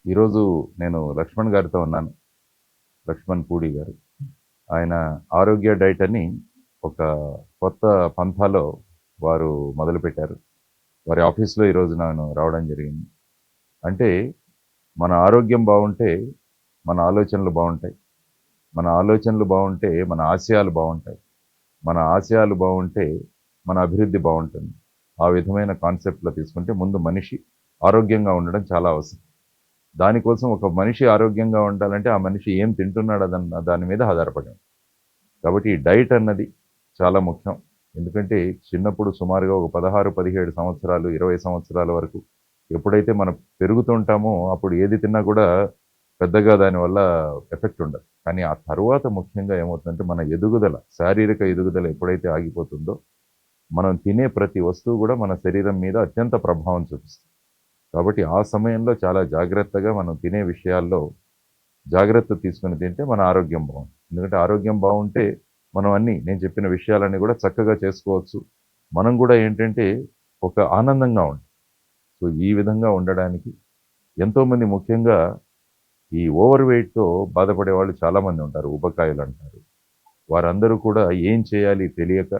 ఈరోజు నేను లక్ష్మణ్ గారితో ఉన్నాను. లక్ష్మణ్ పూడి గారు. ఆయన ఆరోగ్య డైట్ అని ఒక కొత్త పంథాలో వారు మొదలుపెట్టారు. వారి ఆఫీస్‌లో ఈరోజు నేను రావడం జరిగింది. అంటే మన ఆరోగ్యం బావుంటే మన ఆలోచనలు బావుంటాయి. మన ఆలోచనలు బావుంటే మన ఆశయాలు బావుంటాయి. మన ఆశయాలు బావుంటే మన అభివృద్ధి బావుంటుంది. ఆ విధమైన కాన్సెప్ట్‌లో తీసుకుంటే ముందు మనిషి ఆరోగ్యంగా ఉండడం చాలా అవసరం. దానికోసం ఒక మనిషి ఆరోగ్యంగా ఉండాలంటే ఆ మనిషి ఏం తింటున్నాడన్న దాని మీద ఆధారపడి ఉంటుంది. కాబట్టి ఈ డైట్ అన్నది చాలా ముఖ్యం. ఎందుకంటే చిన్నప్పుడు సుమారుగా ఒక 16, 17 సంవత్సరాలు, 20 సంవత్సరాల వరకు ఎప్పుడైతే మనం పెరుగుతుంటామో అప్పుడు ఏది తిన్నా కూడా పెద్దగా దానివల్ల ఎఫెక్ట్ ఉండదు. కానీ ఆ తరువాత ముఖ్యంగా ఏమవుతుందంటే మన ఎదుగుదల, శారీరక ఎదుగుదల ఎప్పుడైతే ఆగిపోతుందో మనం తినే ప్రతి వస్తువు కూడా మన శరీరం మీద అత్యంత ప్రభావం చూపిస్తుంది. కాబట్టి ఆ సమయంలో చాలా జాగ్రత్తగా మనం తినే విషయాల్లో జాగ్రత్త తీసుకొని తింటే మన ఆరోగ్యం బాగుంటుంది. ఎందుకంటే ఆరోగ్యం బాగుంటే మనం నేను చెప్పిన విషయాలన్నీ కూడా చక్కగా చేసుకోవచ్చు. మనం కూడా ఏంటంటే ఒక ఆనందంగా ఉంటాం. సో ఈ విధంగా ఉండడానికి ఎంతోమంది ముఖ్యంగా ఈ ఓవర్ వెయిట్‌తో బాధపడే వాళ్ళు చాలామంది ఉంటారు. ఊబకాయాలు అంటారు. వారందరూ కూడా ఏం చేయాలి తెలియక,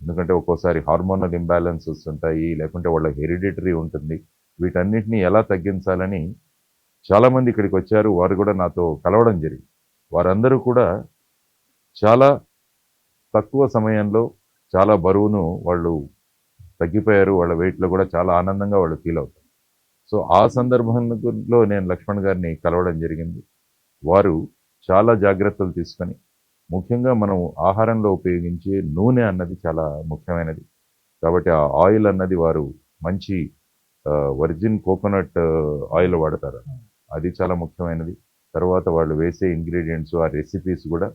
ఎందుకంటే ఒక్కోసారి హార్మోనల్ ఇంబాలెన్సెస్ ఉంటాయి. లేకుంటే వాళ్ళకి హెరిడిటరీ ఉంటుంది. వీటన్నిటిని ఎలా తగ్గించాలని చాలామంది ఇక్కడికొచ్చారు. వారు కూడా నాతో కలవడం జరిగింది. వారందరూ కూడా చాలా తక్కువ సమయంలో చాలా బరువును వాళ్ళు తగ్గిపోయారు. వాళ్ళ వెయిట్‌లో కూడా చాలా ఆనందంగా వాళ్ళు ఫీల్ అవుతారు. సో, ఆ సందర్భంలో నేను లక్ష్మణ్ గారిని కలవడం జరిగింది. వారు చాలా జాగ్రత్తలు తీసుకొని, ముఖ్యంగా మనం ఆహారంలో ఉపయోగించే నూనె అన్నది చాలా ముఖ్యమైనది. కాబట్టి ఆ ఆయిల్ అన్నది వారు మంచి వర్జిన్ కోకోనట్ ఆయిల్ వాడతారు. అది చాలా ముఖ్యమైనది. తర్వాత వాళ్ళు వేసే ఇంగ్రీడియెంట్స్, ఆ రెసిపీస్ కూడా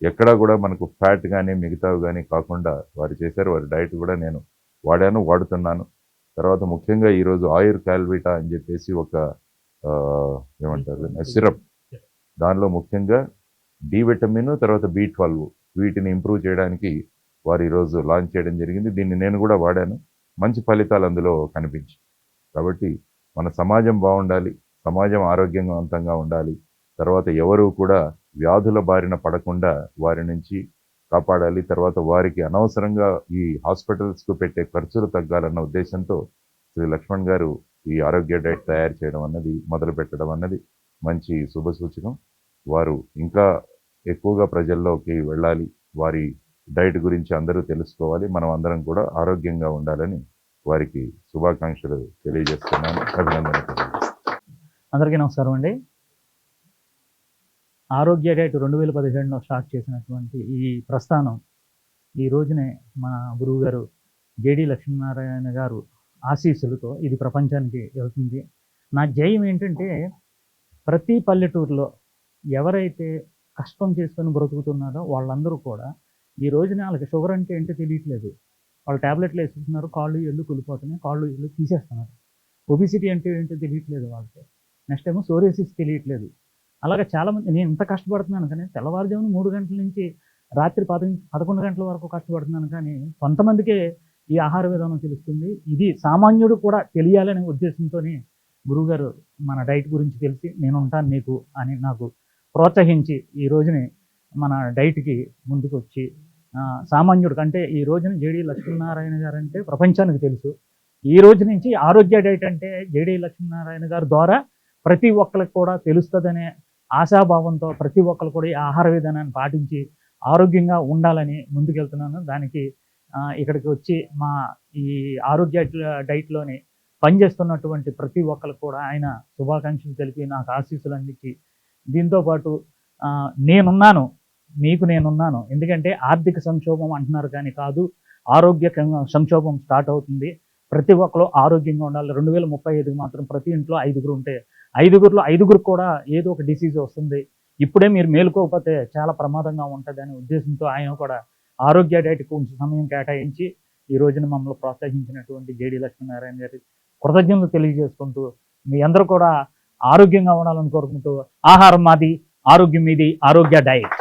ఎక్కడా కూడా మనకు ఫ్యాట్ గానీ, మిగతావి గానీ కాకుండా వారు చేశారు. వారి డైట్ కూడా నేను వాడాను, వాడుతున్నాను. తర్వాత ముఖ్యంగా ఈరోజు ఆయుర్ కాల్విటా అని చెప్పేసి ఒక ఏమంటారు సిరప్. దానిలో ముఖ్యంగా డి విటమిన్, తర్వాత బి12 వీటిని ఇంప్రూవ్ చేయడానికి వారు ఈరోజు లాంచ్ చేయడం జరిగింది. దీన్ని నేను కూడా వాడాను. మంచి ఫలితాలు అందులో కనిపించాయి. కాబట్టి మన సమాజం బాగుండాలి, సమాజం ఆరోగ్యవంతంగా ఉండాలి. తర్వాత ఎవరు కూడా వ్యాధుల బారిన పడకుండా వారి నుంచి కాపాడాలి. తర్వాత వారికి అనవసరంగా ఈ హాస్పిటల్స్‌కు పెట్టే ఖర్చులు తగ్గాలన్న ఉద్దేశంతో శ్రీ లక్ష్మణ్ గారు ఈ ఆరోగ్య డైట్ తయారు చేయడం అన్నది, మొదలుపెట్టడం అన్నది మంచి శుభసూచకం. వారు ఇంకా ఎక్కువగా ప్రజల్లోకి వెళ్ళాలి. వారి డైట్ గురించి అందరూ తెలుసుకోవాలి. మనం అందరం కూడా ఆరోగ్యంగా ఉండాలని వారికి శుభాకాంక్షలు తెలియజేస్తున్నాను. అభినందనలు తెలియజేస్తున్నాను. అందరికీ నమస్కారం అండి. ఆరోగ్య డైట్ 2017లో స్టార్ట్ చేసినటువంటి ఈ ప్రస్థానం ఈ రోజునే మన గురువు గారు జేడి లక్ష్మీనారాయణ గారు ఆశీస్సులతో ఇది ప్రపంచానికి వెళ్తుంది. నా ధ్యేయం ఏంటంటే ప్రతి పల్లెటూరులో ఎవరైతే కష్టం చేసుకొని బ్రతుకుతున్నారో వాళ్ళందరూ కూడా ఈ రోజున వాళ్ళకి షుగర్ అంటే ఏంటో తెలియట్లేదు. వాళ్ళు ట్యాబ్లెట్లు వేసుకుంటున్నారు, కాళ్ళు ఏళ్ళు కూలిపోతున్నాయి, కాళ్ళు ఏళ్ళు తీసేస్తున్నారు. ఒబిసిటీ అంటే ఏంటో తెలియట్లేదు వాళ్ళకి. నెక్స్ట్ ఏమో సోరియాసిస్ తెలియట్లేదు. అలాగే చాలామంది నేను ఇంత కష్టపడుతున్నాను కానీ తెల్లవారుజామున 3 గంటల నుంచి రాత్రి 11 గంటల వరకు కష్టపడుతున్నాను కానీ కొంతమందికే ఈ ఆహార విధానం తెలుస్తుంది. ఇది సామాన్యుడు కూడా తెలియాలనే ఉద్దేశంతోనే గురువుగారు మన డైట్ గురించి తెలిసి నేను ఉంటాను నీకు అని నాకు ప్రోత్సహించి ఈ రోజుని మన డైట్కి ముందుకు వచ్చి సామాన్యుడు కంటే ఈ రోజున జేడి లక్ష్మీనారాయణ గారు అంటే ప్రపంచానికి తెలుసు. ఈ రోజు నుంచి ఆరోగ్య డైట్ అంటే జేడి లక్ష్మీనారాయణ గారి ద్వారా ప్రతి ఒక్కరికి కూడా తెలుస్తుందనే ఆశాభావంతో ప్రతి ఒక్కరు కూడా ఈ ఆహార విధానాన్ని పాటించి ఆరోగ్యంగా ఉండాలని ముందుకెళ్తున్నాను. దానికి ఇక్కడికి వచ్చి మా ఈ ఆరోగ్య డైట్లోని పనిచేస్తున్నటువంటి ప్రతి ఒక్కరికి కూడా ఆయన శుభాకాంక్షలు తెలిపి నాకు ఆశీస్సులు అందించి దీంతోపాటు నేనున్నాను, నీకు నేనున్నాను. ఎందుకంటే ఆర్థిక సంక్షోభం అంటున్నారు కానీ కాదు, ఆరోగ్య సంక్షోభం స్టార్ట్ అవుతుంది. ప్రతి ఒక్కరు ఆరోగ్యంగా ఉండాలి. 2035 మాత్రం ప్రతి ఇంట్లో 5గురు ఉంటే 5గురిలో 5గురికి కూడా ఏదో ఒక డిసీజ్ వస్తుంది. ఇప్పుడే మీరు మేలుకోకపోతే చాలా ప్రమాదంగా ఉంటుంది అనే ఉద్దేశంతో ఆయన కూడా ఆరోగ్య డైట్ కొంచెం సమయం కేటాయించి ఈ రోజున మమ్మల్ని ప్రోత్సహించినటువంటి జేడి లక్ష్మీనారాయణ గారి కృతజ్ఞతలు తెలియజేసుకుంటూ మీ అందరూ కూడా ఆరోగ్యంగా ఉండాలని కోరుకుంటూ ఆహారం మాది, ఆరోగ్యం మీది, ఆరోగ్య డైట్.